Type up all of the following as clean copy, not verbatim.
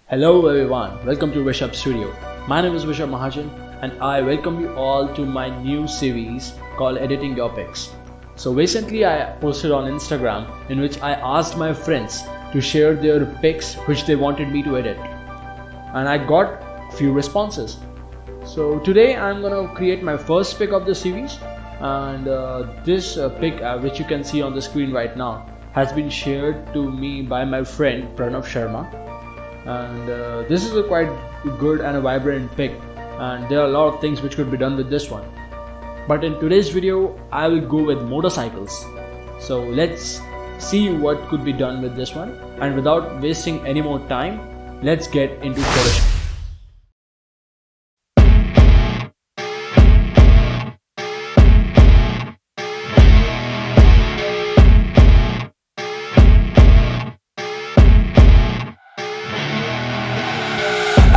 Hello everyone, welcome to Rishabh Studio. My name is Rishabh Mahajan and I welcome you all to my new series called Editing Your Pics. So recently I posted on Instagram in which I asked my friends to share their pics which they wanted me to edit. And I got few responses. So today I'm gonna create my first pic of the series, and this pic which you can see on the screen right now has been shared to me by my friend Pranav Sharma. And this is a quite good and a vibrant pic, and there are a lot of things which could be done with this one. But in today's video I will go with motorcycles. So let's see what could be done with this one, and without wasting any more time, let's get into Photoshop.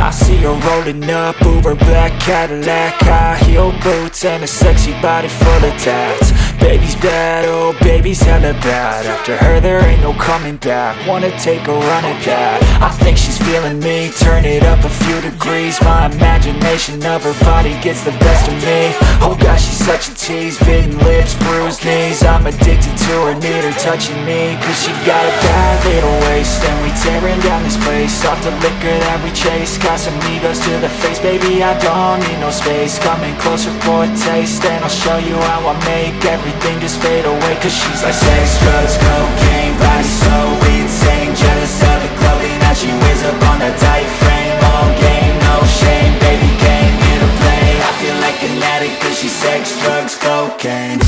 I see her rolling up, Uber black Cadillac, high heel boots and a sexy body full of tats. Baby's bad, oh baby's hella bad. After her there ain't no coming back. Wanna take a run at that. I think she's feeling me, turn it up a few degrees. My imagination of her body gets the best of me. Oh gosh, she's such a tease, bitten lips, bruised knees. I'm addicted to her, need her touching me, cause she got a bad little waist. And we tearing down this place, off the liquor that we chase. Got some egos to the face, baby, I don't need no space. Coming closer for a taste, and I'll show you how I make everything just fade away. Cause she's like sex, drugs, cocaine, body so insane. Jealous of the clothing that she wears up on a tight frame. All game, no shame, baby came here to play. I feel like an addict cause she's sex, drugs, cocaine.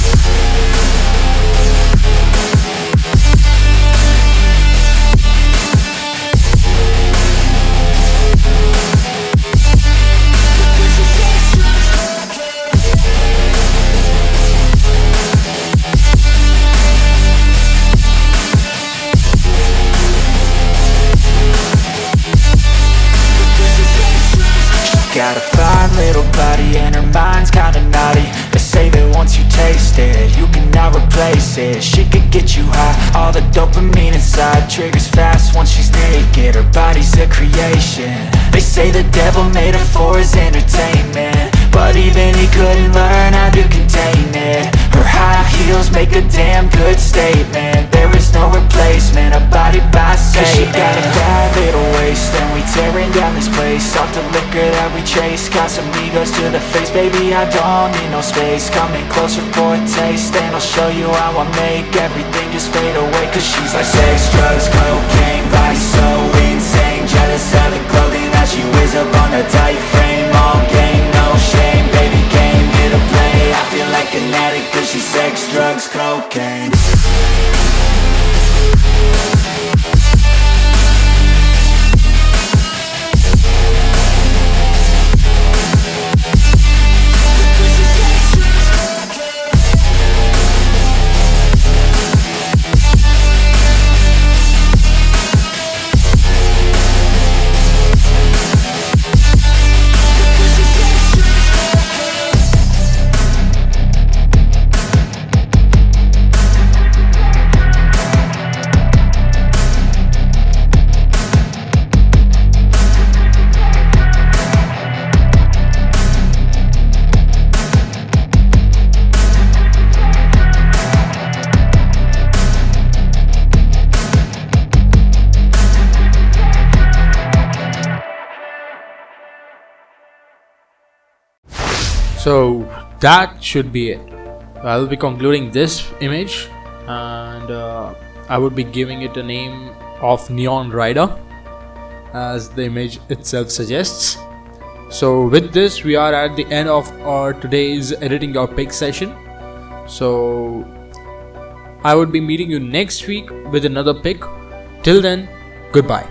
Got a fine little body and her mind's kinda naughty. They say that once you taste it, you cannot replace it. She could get you high, all the dopamine inside triggers fast once she's naked. Her body's a creation. They say the devil made her for his entertainment, but even he couldn't learn how to contain it. Her high heels make a damn good statement. There is no replacement, a body by Satan. Cause she got a bad little waist, and we tearing down this place. Off the liquor that we chase, got some egos to the face. Baby, I don't need no space. Coming closer for a taste, and I'll show you how I make everything just fade away. Cause she's like sex, drugs, cocaine, body so insane. Jealous of the clothing that she wears up on a tight frame. All game, no shame, baby came here to play. I feel like an addict cause she's sex, drugs, cocaine. So that should be it. I will be concluding this image, and I would be giving it a name of Neon Rider, as the image itself suggests. So with this we are at the end of our today's Editing Your Pics session. So I would be meeting you next week with another pic. Till then, goodbye.